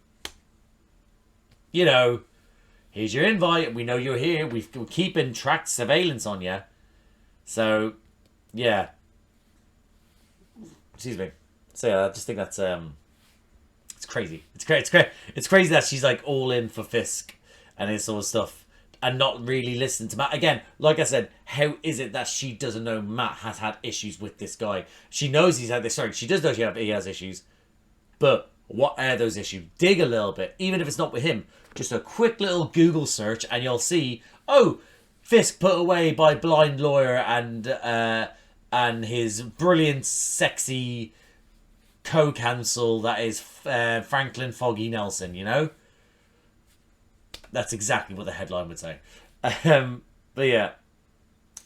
here's your invite. We know you're here. We're keeping tracked surveillance on you. So, yeah. Excuse me. So yeah, I just think that's it's crazy. It's crazy that she's like all in for Fisk and this sort of stuff, and not really listen to Matt. Again, like I said, how is it that she doesn't know Matt has had issues with this guy? She knows he's had this. Sorry, she does know he has issues, but what are those issues? Dig a little bit, even if it's not with him. Just a quick little Google search, and you'll see. Oh, Fisk put away by blind lawyer and his brilliant, sexy co-counsel that is Franklin Foggy Nelson, That's exactly what the headline would say. But yeah.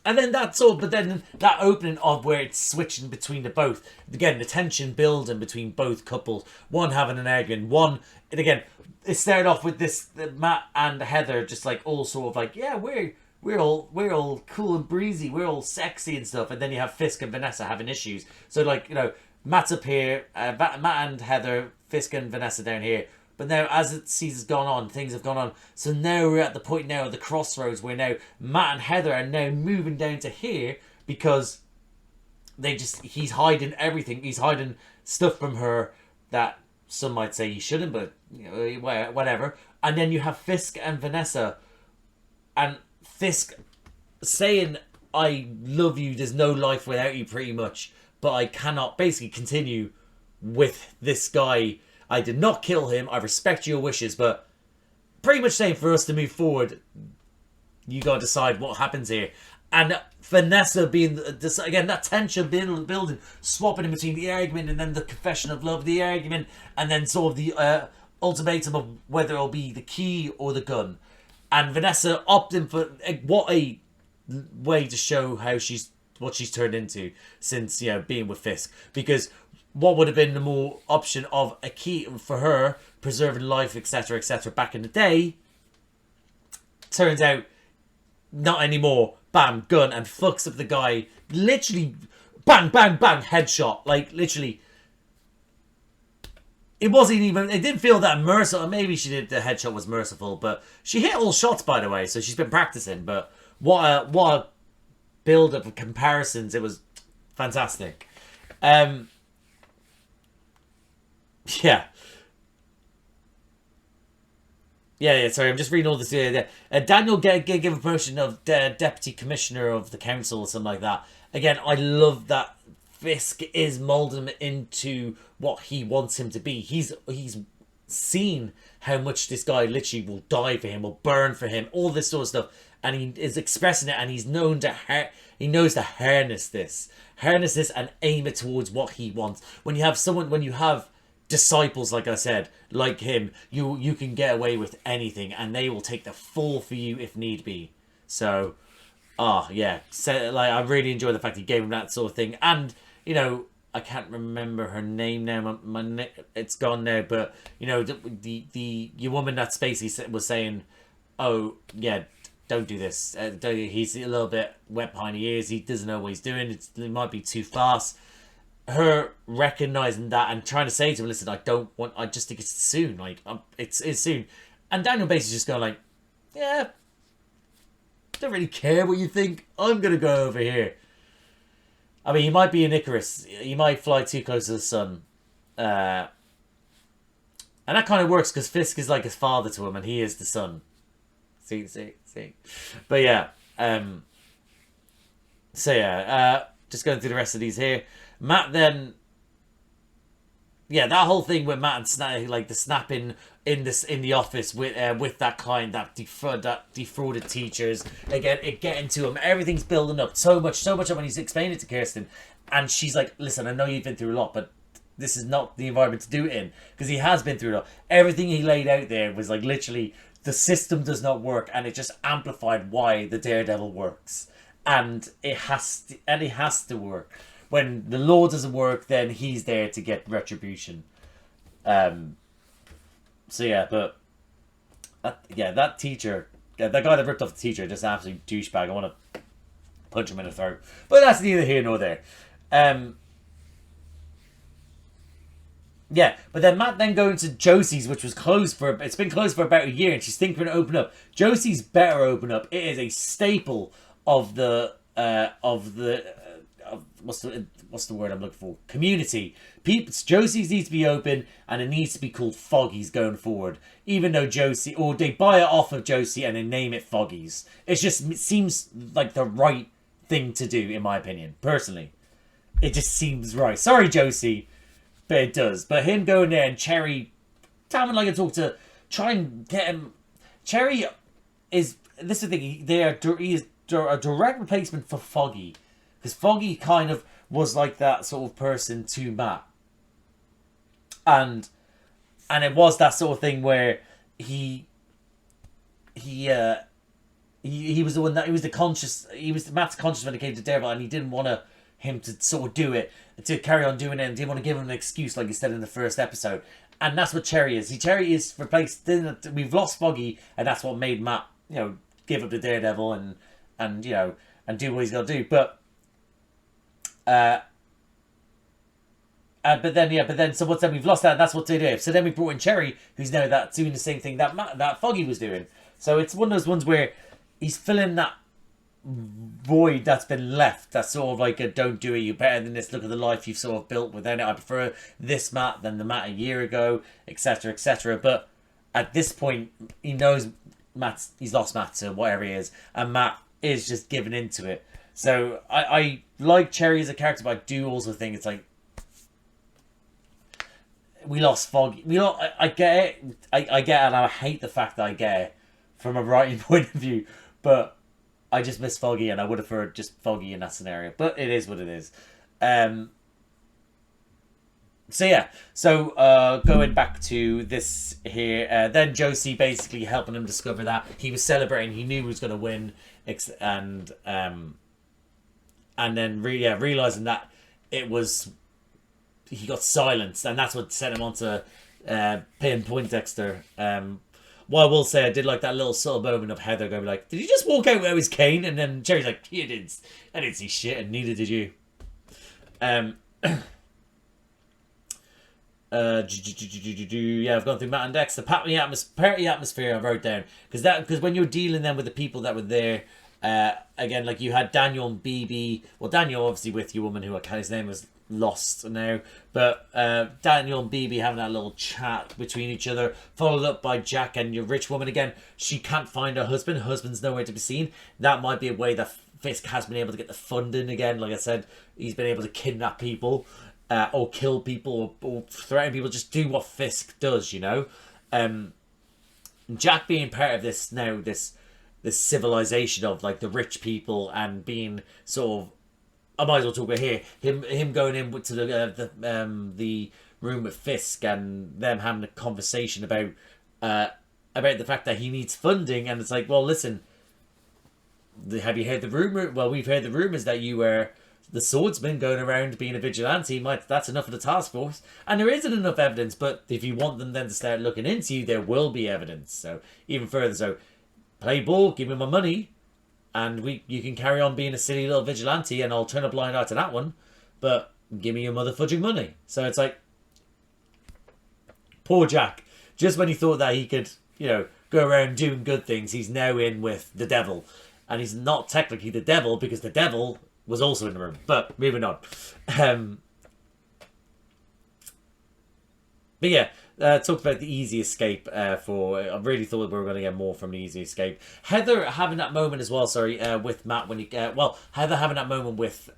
And then that's all, but then that opening of where it's switching between the both. Again, the tension building between both couples. One having an argument, and again, it started off with this, Matt and Heather just like all sort of like, yeah, we're all cool and breezy, we're all sexy and stuff. And then you have Fisk and Vanessa having issues. So like, Matt's up here, Matt and Heather, Fisk and Vanessa down here. But now, as the season's gone on, things have gone on. So now we're at the point now of the crossroads where now Matt and Heather are now moving down to here because he's hiding everything. He's hiding stuff from her that some might say he shouldn't, but whatever. And then you have Fisk and Vanessa, and Fisk saying, I love you, there's no life without you, pretty much. But I cannot basically continue with this guy. I did not kill him. I respect your wishes, but pretty much saying for us to move forward, you got to decide what happens here. And Vanessa being, again, that tension building, swapping in between the argument and then the confession of love, the argument, and then sort of the ultimatum of whether it'll be the key or the gun. And Vanessa opting for, what a way to show how what she's turned into since, being with Fisk. Because what would have been the more option of a key for her preserving life, etc., etc. back in the day. Turns out, not anymore. Bam, gun, and fucks up the guy. Literally, bang, bang, bang, headshot. Like, literally. It wasn't even, it didn't feel that merciful. Maybe she did, the headshot was merciful, but she hit all shots, by the way, so she's been practicing. But what a build-up of comparisons. It was fantastic. Yeah. Yeah, sorry, I'm just reading all this. Daniel gave a promotion of Deputy Commissioner of the Council or something like that. Again, I love that Fisk is molding him into what he wants him to be. He's seen how much this guy literally will die for him, will burn for him, all this sort of stuff. And he is expressing it, and he knows to harness this and aim it towards what he wants. When you have disciples, like I said, like him, you can get away with anything, and they will take the fall for you if need be. So, yeah, so, like, I really enjoy the fact he gave him that sort of thing. And I can't remember her name now. It's gone now. But the woman that Spacey was saying, "Oh yeah, don't do this. He's a little bit wet behind the ears. He doesn't know what he's doing. It might be too fast." Her recognizing that and trying to say to him, "Listen, I just think it's soon. Like, it's soon." And Daniel basically just going like, "Yeah, don't really care what you think. I'm gonna go over here." I mean, he might be an Icarus. He might fly too close to the sun, and that kind of works because Fisk is like his father to him, and he is the sun. See. But yeah, so yeah, just going through the rest of these here. Matt then, yeah, that whole thing with Matt and the snapping in the office with that client that defrauded teachers. Again, it getting to him. Everything's building up so much when he's explaining it to Kirsten, and she's like, "Listen, I know you've been through a lot, but this is not the environment to do it in," because he has been through a lot. Everything he laid out there was like literally the system does not work, and it just amplified why the Daredevil works, and it has to work. When the law doesn't work, then he's there to get retribution. So yeah, but that teacher, that guy that ripped off the teacher, just an absolute douchebag. I want to punch him in the throat. But that's neither here nor there. Yeah, but then Matt then going to Josie's, which was closed it's been closed for about a year, and she's thinking to open up. Josie's better open up. It is a staple of the what's the word I'm looking for? Community. Josie's needs to be open, and it needs to be called Foggy's going forward. Even though they buy it off of Josie and they name it Foggy's. It seems like the right thing to do, in my opinion. Personally, it just seems right. Sorry, Josie, but it does. But him going there and Cherry, Tom and like I talk to, try and get him. Cherry is, this is the thing. He is a direct replacement for Foggy. Because Foggy kind of was like that sort of person to Matt. And it was that sort of thing where he was the one that, he was Matt's conscious when it came to Daredevil, and he didn't want him to sort of do it, to carry on doing it, and didn't want to give him an excuse like he said in the first episode. And that's what Cherry is. Cherry is replaced, we've lost Foggy, and that's what made Matt, give up the Daredevil and do what he's got to do. But so what's then we've lost that, and that's what they do. So then we brought in Cherry, who's now doing the same thing that Foggy was doing. So it's one of those ones where he's filling that void that's been left. That's sort of like a don't do it, you're better than this, look at the life you've sort of built without it. I prefer this Matt than the Matt a year ago, etc, etc. But at this point, he knows he's lost Matt to whatever he is, and Matt is just giving into it. So I like Cherry as a character, but I do also think it's like, we lost Foggy. I get it. I get it, and I hate the fact that I get it from a writing point of view. But I just miss Foggy, and I would have preferred just Foggy in that scenario. But it is what it is. So yeah. So going back to this here, then Josie basically helping him discover that he was celebrating. He knew he was going to win, and then realizing that it was he got silenced, and that's what sent him on to pin Poindexter. Well, I will say I did like that little subtle moment of Heather going like, "Did you just walk out with his cane?" And then Jerry's like, "You didn't. I didn't see shit, and neither did you." Yeah, I've gone through Matt and Dexter. Party atmosphere I wrote down because when you're dealing then with the people that were there, again, like you had Daniel and BB. Well, Daniel obviously with your woman who his name was lost now, but Daniel and BB having that little chat between each other, followed up by Jack and your rich woman again. She can't find her husband. Her husband's nowhere to be seen. That might be a way that Fisk has been able to get the funding again. Like I said, he's been able to kidnap people. Or kill people, or threaten people, just do what Fisk does, you know. Jack being part of this now, this civilization of like the rich people and being sort of, I might as well talk about here. Him going in to the room with Fisk and them having a conversation about the fact that he needs funding, and it's like, well, listen, have you heard the rumor? Well, we've heard the rumors that you were the swordsman going around being a vigilante. That's enough of the task force, and there isn't enough evidence. But if you want them then to start looking into you, there will be evidence. So even further, so play ball, give me my money, and you can carry on being a silly little vigilante, and I'll turn a blind eye to that one. But give me your mother fudging money. So it's like, poor Jack. Just when he thought that he could, go around doing good things, he's now in with the devil, and he's not technically the devil because the devil was also in the room. But moving on. But yeah, talked about the easy escape I really thought we were going to get more from the easy escape. Heather having that moment as well, with Matt when Heather having that moment with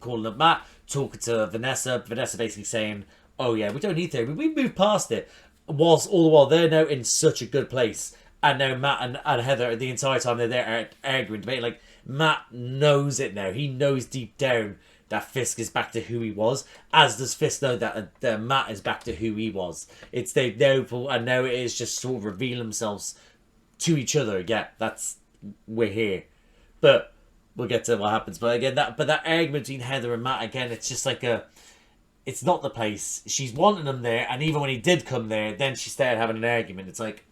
calling up Matt, talking to Vanessa basically saying, oh yeah, we don't need therapy, we moved past it. Whilst all the while they're now in such a good place. And now Matt and Heather, the entire time they're there arguing, debating, like, Matt knows it now. He knows deep down that Fisk is back to who he was, as does Fisk know that Matt is back to who he was. It's they know, and now it is just sort of revealing themselves to each other. Yeah, we're here, but we'll get to what happens. But again, that argument between Heather and Matt again, it's just like it's not the place. She's wanting him there, and even when he did come there, then she started having an argument. It's like,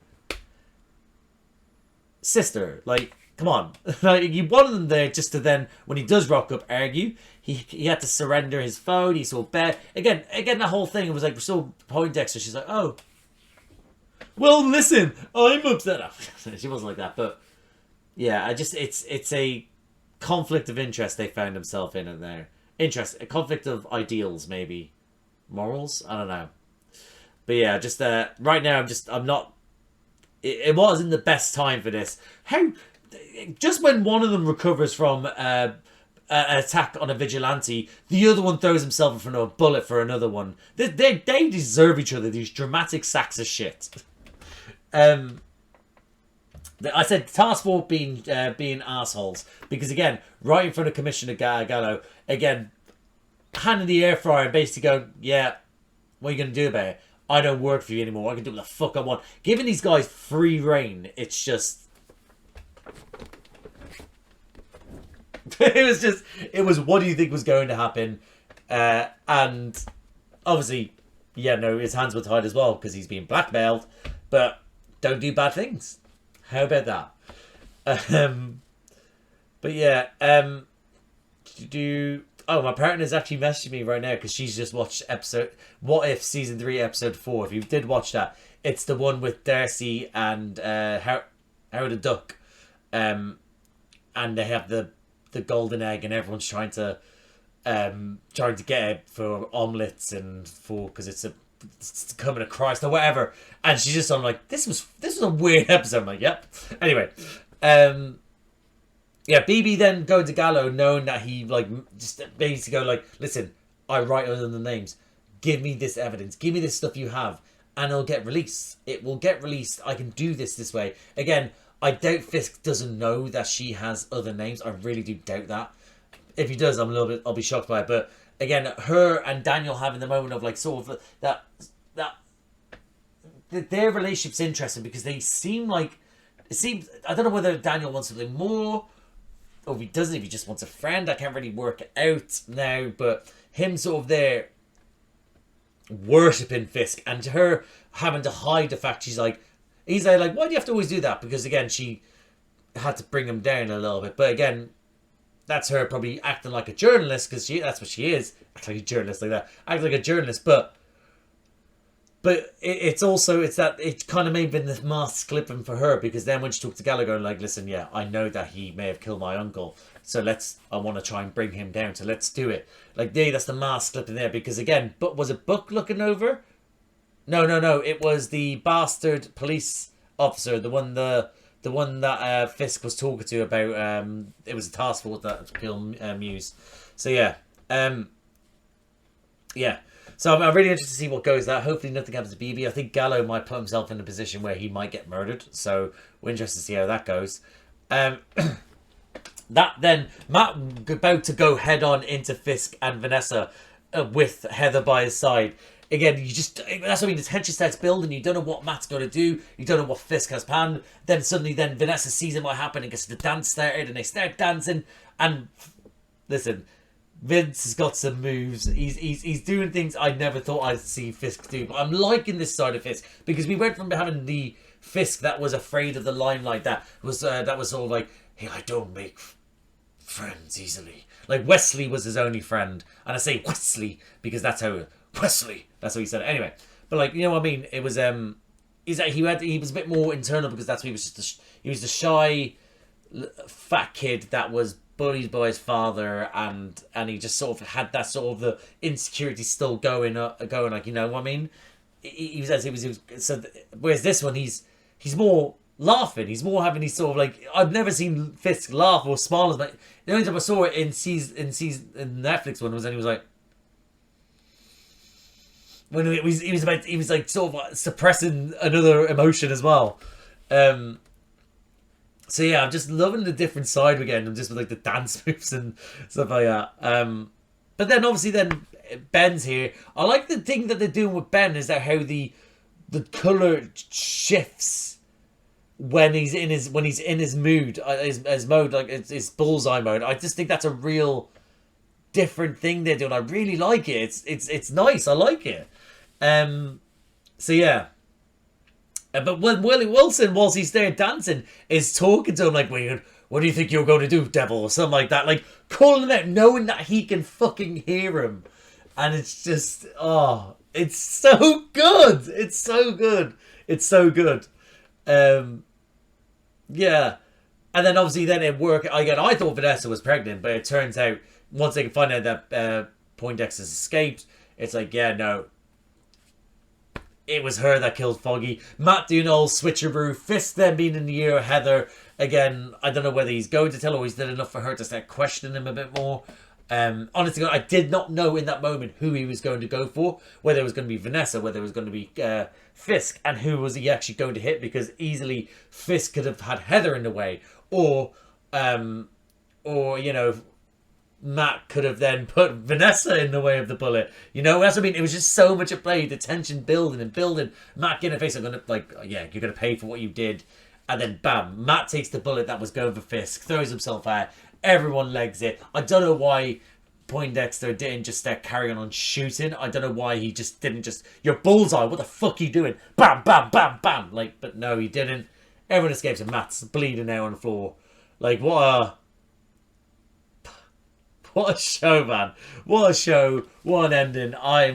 sister, like, come on. Like, you wanted him there just to then, when he does rock up, argue. He had to surrender his phone. He saw bad. Again, the whole thing, it was like, so Poindexter, she's like, oh, well, listen, I'm upset. She wasn't like that, but yeah, it's a conflict of interest they found himself in there. A conflict of ideals, maybe. Morals? I don't know. But yeah, just right now, I'm not. It wasn't the best time for this. Just when one of them recovers from an attack on a vigilante, the other one throws himself in front of a bullet for another one. They deserve each other, these dramatic sacks of shit. I said task force being assholes because, again, right in front of Commissioner Gallo, again, hand in the air fryer and basically go, yeah, what are you going to do about it? I don't work for you anymore. I can do what the fuck I want. Giving these guys free reign, it's just... it was what do you think was going to happen? And obviously, yeah, no, his hands were tied as well because he's being blackmailed. But don't do bad things. How about that? But yeah, oh, my partner's actually messaging me right now because she's just watched What If Season 3, Episode 4. If you did watch that, it's the one with Darcy and Howard the Duck. And they have the golden egg and everyone's trying to get it for omelets and because it's coming to Christ or whatever. And she's just on like, this was a weird episode. I'm like, yep. Anyway, yeah, BB then going to Gallo knowing that he like just basically go like, listen, I write other than names. Give me this evidence. Give me this stuff you have, and it'll get released. It will get released. I can do this way. Again, I doubt Fisk doesn't know that she has other names. I really do doubt that. If he does, I'll be shocked by it. But again, her and Daniel having the moment of like sort of that their relationship's interesting because they seem like I don't know whether Daniel wants something more. Or if he doesn't, if he just wants a friend, I can't really work it out now. But him sort of there, worshipping Fisk, and her having to hide the fact he's like, why do you have to always do that? Because again, she had to bring him down a little bit. But again, that's her probably acting like a journalist, because that's what she is. Acting like a journalist like that. Acting like a journalist, but it's that it kind of may have been the mask slipping for her, because then when she talked to Gallagher, like, listen, yeah, I know that he may have killed my uncle, so I want to try and bring him down, so let's do it. Like, that's the mask slipping there, because again, but was it Buck looking over? No, it was the bastard police officer, the one that Fisk was talking to about. It was a task force that killed Muse. So yeah, yeah. So I'm really interested to see what goes there. Hopefully nothing happens to BB. I think Gallo might put himself in a position where he might get murdered. So we're interested to see how that goes. That then, Matt about to go head on into Fisk and Vanessa with Heather by his side. Again, that's what I mean, the tension starts building. You don't know what Matt's going to do. You don't know what Fisk has planned. Then suddenly Vanessa sees it might happen and gets the dance started, and they start dancing. And listen, Vince has got some moves. He's doing things I never thought I'd see Fisk do. But I'm liking this side of Fisk, because we went from having the Fisk that was afraid of the limelight, that was sort of like, hey, I don't make friends easily. Like Wesley was his only friend, and I say Wesley because that's how Wesley. That's what he said. Anyway, but like, you know what I mean. It was he was a bit more internal, because that's what he was he was the shy fat kid that was bullied by his father, and he just sort of had that sort of the insecurity still going, like, you know what I mean. He was so. Whereas this one, he's more laughing. He's more having these sort of like, I've never seen Fisk laugh or smile as much. The only time I saw it in Netflix one was when he was like, when he was like sort of suppressing another emotion as well. So yeah, I'm just loving the different side again. I'm just with like the dance moves and stuff like that. But then obviously Ben's here. I like the thing that they're doing with Ben is that how the color shifts when he's in his mood, his mode, like it's bullseye mode. I just think that's a real different thing they're doing. I really like it. It's nice. I like it. So yeah. But when Willie Wilson, whilst he's there dancing, is talking to him like, what do you think you're going to do, devil? Or something like that. Like, calling him out, knowing that he can fucking hear him. And it's just, it's so good. It's so good. It's so good. Yeah. And then obviously then it worked. Again, I thought Vanessa was pregnant, but it turns out, once they can find out that Poindexter's escaped, it's like, yeah, no. It was her that killed Foggy. Matt doing all switcheroo. Fisk then being in the ear of Heather. Again, I don't know whether he's going to tell her or he's did enough for her to start questioning him a bit more. Honestly, I did not know in that moment who he was going to go for. Whether it was going to be Vanessa, whether it was going to be Fisk, and who was he actually going to hit, because easily Fisk could have had Heather in the way. Or you know, Matt could have then put Vanessa in the way of the bullet. You know, that's what I mean. It was just so much at play. The tension building and building. Matt getting a face, I'm going to, like, yeah, you're going to pay for what you did. And then, bam, Matt takes the bullet that was going for Fisk, throws himself out. Everyone legs it. I don't know why Poindexter didn't just start carrying on shooting. I don't know why he just didn't just, your bullseye, what the fuck are you doing? Bam, bam, bam, bam. Like, but no, he didn't. Everyone escapes and Matt's bleeding out on the floor. Like, what a show, man. What a show. What an ending. I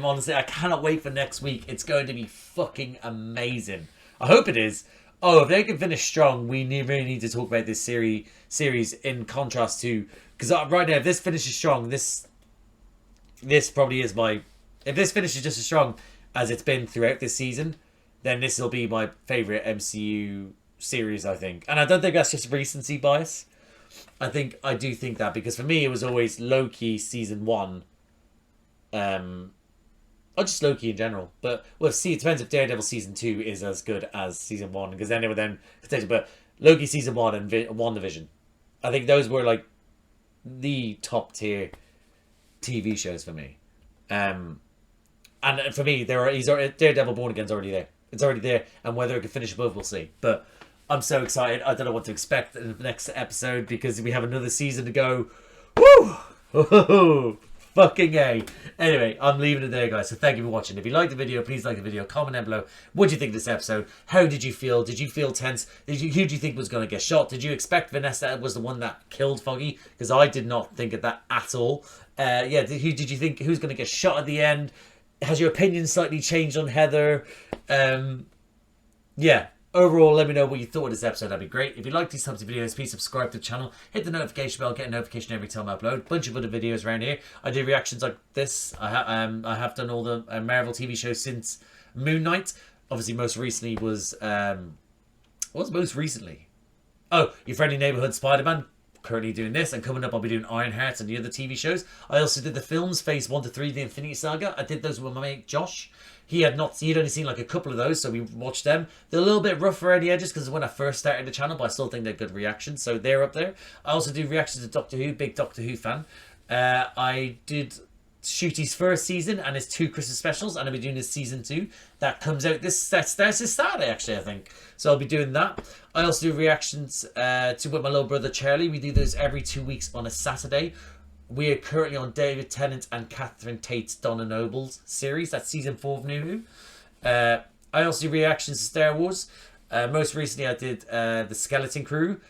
cannot wait for next week. It's going to be fucking amazing. I hope it is. Oh, if they can finish strong, we really need to talk about this series in contrast to... Because right now, if this finishes strong, this probably is my... If this finishes just as strong as it's been throughout this season, then this will be my favourite MCU series, I think. And I don't think that's just recency bias. I do think that, because for me it was always Loki season 1, or just Loki in general. But we'll see. It depends if Daredevil season 2 is as good as season 1, because then it would then. But Loki season 1 and WandaVision, I think those were like the top tier TV shows for me. And for me, Daredevil Born Again's already there. It's already there, and whether it can finish above, we'll see. But I'm so excited. I don't know what to expect in the next episode, because we have another season to go. Woo! Fucking A. Anyway, I'm leaving it there, guys. So thank you for watching. If you liked the video, please like the video. Comment down below. What do you think of this episode? How did you feel? Did you feel tense? Who do you think was going to get shot? Did you expect Vanessa was the one that killed Foggy? Because I did not think of that at all. Yeah, who did you think? Who's going to get shot at the end? Has your opinion slightly changed on Heather? Yeah. Overall, let me know what you thought of this episode. That'd be great. If you like these types of videos, please subscribe to the channel. Hit the notification bell. Get a notification every time I upload. Bunch of other videos around here. I do reactions like this. I have done all the Marvel TV shows since Moon Knight. Obviously, most recently was... what was most recently? Oh, Your Friendly Neighborhood Spider-Man. Currently doing this, and coming up I'll be doing Ironheart and the other TV shows. I also did the films, Phase 1 to 3, The Infinity Saga. I did those with my mate Josh. He'd only seen like a couple of those, so we watched them. They're a little bit rough around the edges because when I first started the channel, but I still think they're good reactions, so they're up there. I also do reactions to Doctor Who, big Doctor Who fan. I did Shooty's first season and his 2 Christmas specials, and I'll be doing his season 2 that comes out this Saturday, actually, I think. So I'll be doing that. I also do reactions to with my little brother Charlie. We do those every 2 weeks on a Saturday. We are currently on David Tennant and Catherine Tate's Donna Noble's series. That's season 4 of New Who. I also do reactions to Star Wars. Most recently I did the Skeleton Crew.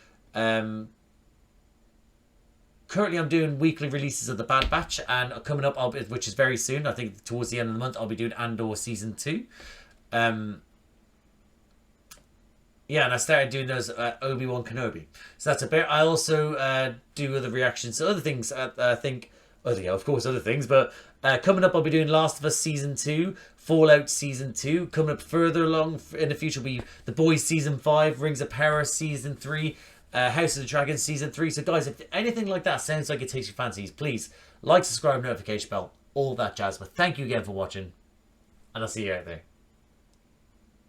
Currently, I'm doing weekly releases of The Bad Batch, and coming up, which is very soon, I think towards the end of the month, I'll be doing Andor Season 2. Yeah, and I started doing those Obi-Wan Kenobi. So that's a bit. I also do other reactions to other things. I think, yeah, of course, other things. But coming up, I'll be doing Last of Us Season 2, Fallout Season 2. Coming up further along in the future will be The Boys Season 5, Rings of Power Season 3, House of the Dragon Season 3. So guys, if anything like that sounds like it takes your fancies, please like, subscribe, notification bell, all that jazz. But thank you again for watching, and I'll see you out there.